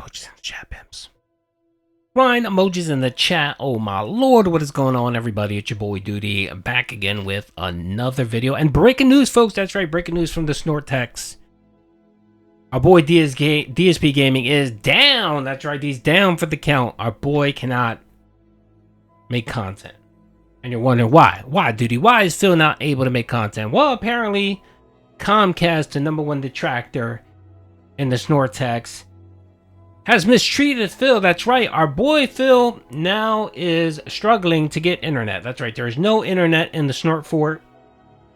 emojis in the chat, pimps. Flying emojis in the chat. Oh my lord, what is going on, everybody? It's your boy Doody, back again with another video. And breaking news, folks. That's right, breaking news from the Snortex. Our boy DSP Gaming is down. That's right, he's down for the count. Our boy cannot make content. And you're wondering why? Why, Doody? Why is Phil not able to make content? Well, apparently, Comcast, the #1 detractor in the Snortex, has mistreated Phil. That's right. Our boy Phil now is struggling to get internet. That's right. There is no internet in the Snort Fort.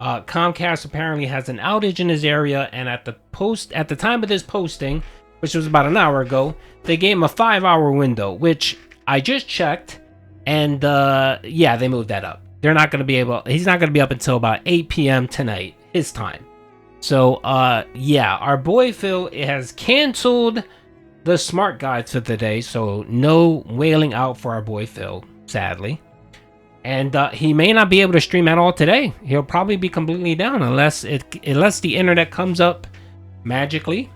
Comcast apparently has an outage in his area, and at the time of this posting, which was about an hour ago, they gave him a 5-hour window, which I just checked, and yeah, they moved that up. They're not going to be able. He's not going to be up until about 8 p.m. tonight, his time. So yeah, our boy Phil has canceled the Smark guides for the day, so no wailing out for our boy Phil, sadly. And he may not be able to stream at all today. He'll probably be completely down unless the internet comes up magically,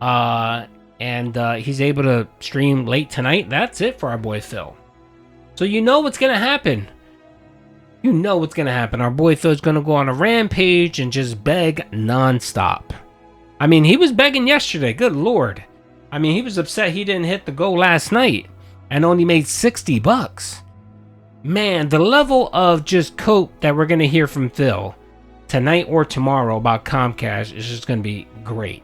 and he's able to stream late tonight. That's it for our boy Phil. So you know what's gonna happen. You know what's gonna happen. Our boy Phil's gonna go on a rampage and just beg non-stop. I mean, he was begging yesterday. Good lord. I mean, he was upset he didn't hit the goal last night and only made $60. Man, the level of just cope that we're going to hear from Phil tonight or tomorrow about Comcast is just going to be great.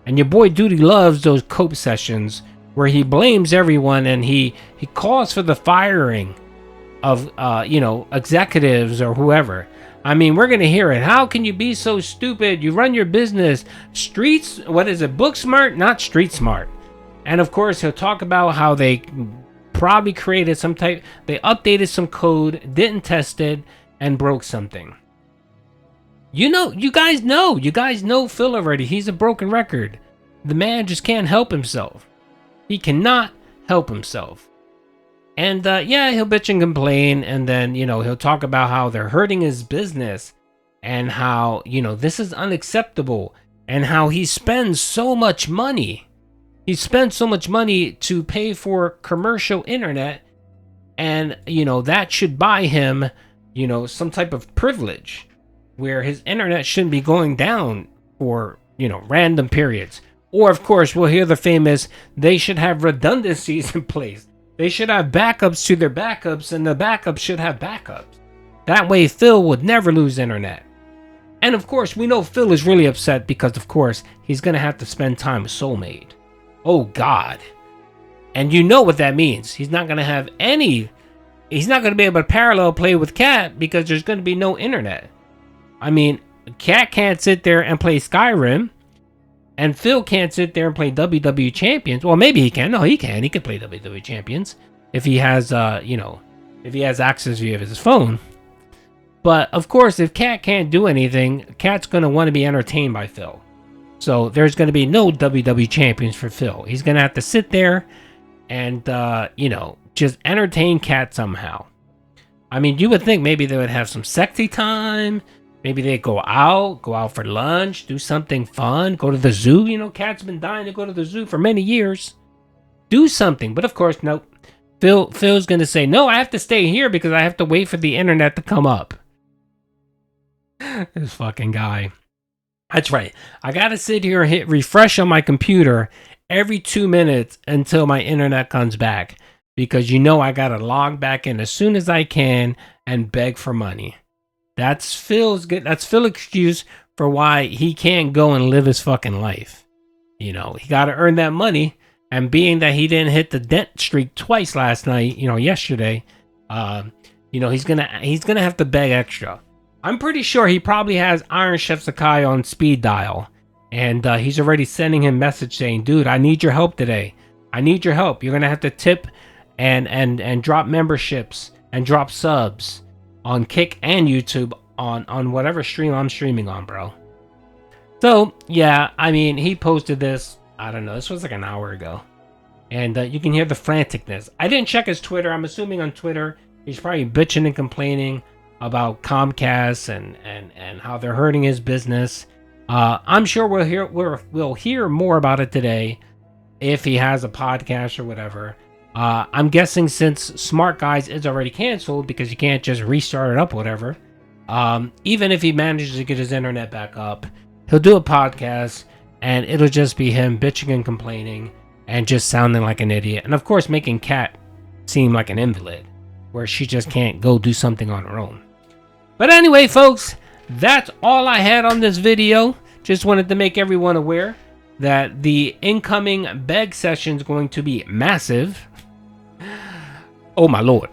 And your boy Doody loves those cope sessions where he blames everyone and he calls for the firing of, executives or whoever. I mean, we're going to hear it. How can you be so stupid? You run your business. Book smart, not street smart. And of course, he'll talk about how they probably created they updated some code, didn't test it, and broke something. You guys know Phil already. He's a broken record. The man just can't help himself. He cannot help himself. And yeah, he'll bitch and complain, and then, he'll talk about how they're hurting his business and how, this is unacceptable and how he spends so much money. He spends so much money to pay for commercial internet, and, that should buy him, some type of privilege where his internet shouldn't be going down for, random periods. Or, of course, we'll hear the famous, they should have redundancies in place. They should have backups to their backups, and the backups should have backups. That way, Phil would never lose internet. And of course, we know Phil is really upset because, of course, he's going to have to spend time with Soulmate. Oh, God. And you know what that means. He's not going to be able to parallel play with Cat because there's going to be no internet. I mean, Cat can't sit there and play Skyrim. And Phil can't sit there and play WWE Champions. Well, maybe he can. No, he can. He can play WWE Champions if he has, if he has access via his phone. But of course, if Cat can't do anything, Cat's going to want to be entertained by Phil. So there's going to be no WWE Champions for Phil. He's going to have to sit there and, just entertain Cat somehow. I mean, you would think maybe they would have some sexy time. Maybe they go out for lunch, do something fun, go to the zoo. Cat's been dying to go to the zoo for many years. Do something. But of course, nope. Phil's going to say, no, I have to stay here because I have to wait for the internet to come up. This fucking guy. That's right. I got to sit here and hit refresh on my computer every 2 minutes until my internet comes back. Because I got to log back in as soon as I can and beg for money. That's Phil's excuse for why he can't go and live his fucking life. He got to earn that money, and being that he didn't hit the dent streak twice last night, yesterday, he's gonna have to beg extra. I'm pretty sure he probably has Iron Chef Sakai on speed dial, and he's already sending him message saying, "Dude, I need your help today. I need your help. You're gonna have to tip and drop memberships and drop subs on Kick and YouTube on whatever stream I'm streaming on, bro." So, yeah, I mean, he posted this, I don't know, this was like an hour ago. And you can hear the franticness. I didn't check his Twitter. I'm assuming on Twitter, he's probably bitching and complaining about Comcast and how they're hurting his business. I'm sure we'll hear more about it today. if he has a podcast or whatever. I'm guessing since Smart Guys is already canceled because you can't just restart it up, whatever. Even if he manages to get his internet back up, he'll do a podcast and it'll just be him bitching and complaining and just sounding like an idiot. And of course, making Kat seem like an invalid where she just can't go do something on her own. But anyway, folks, that's all I had on this video. Just wanted to make everyone aware that the incoming beg session is going to be massive. Oh my lord.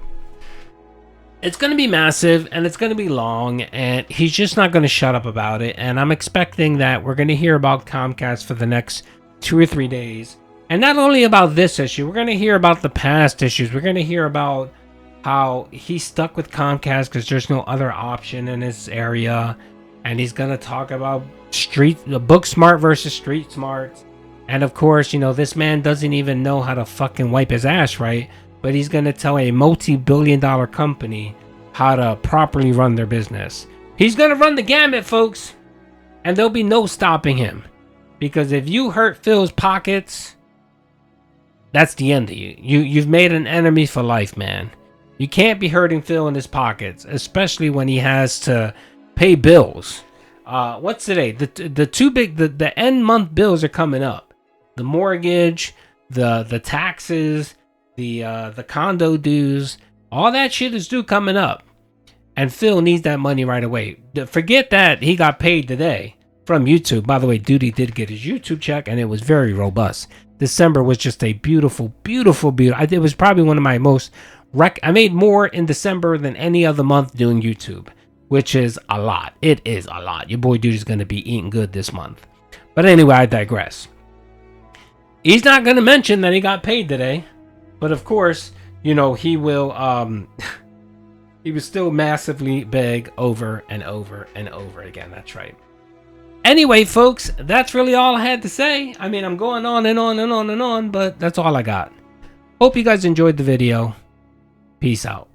It's going to be massive and it's going to be long, and he's just not going to shut up about it. And I'm expecting that we're going to hear about Comcast for the next 2 or 3 days. And not only about this issue, we're going to hear about the past issues. We're going to hear about how he's stuck with Comcast because there's no other option in his area. And he's going to talk about book smart versus street smart. And of course, you know, this man doesn't even know how to fucking wipe his ass right. But he's going to tell a multi-billion-dollar company how to properly run their business. He's going to run the gamut, folks. And there'll be no stopping him. Because if you hurt Phil's pockets, that's the end of you. You've made an enemy for life, man. You can't be hurting Phil in his pockets, especially when he has to pay bills. What's today? The end month bills are coming up. The mortgage, the taxes, the condo dues, all that shit is due coming up. And Phil needs that money right away. Forget that he got paid today from YouTube. By the way, Doody did get his YouTube check and it was very robust. December was just a beautiful. It was probably one of my most I made more in December than any other month doing YouTube, which is a lot. It is a lot. Your boy Doody's going to be eating good this month. But anyway, I digress. He's not going to mention that he got paid today. But of course, you know, he will, he was still massively beg over and over and over again. That's right. Anyway, folks, that's really all I had to say. I mean, I'm going on and on and on and on, but that's all I got. Hope you guys enjoyed the video. Peace out.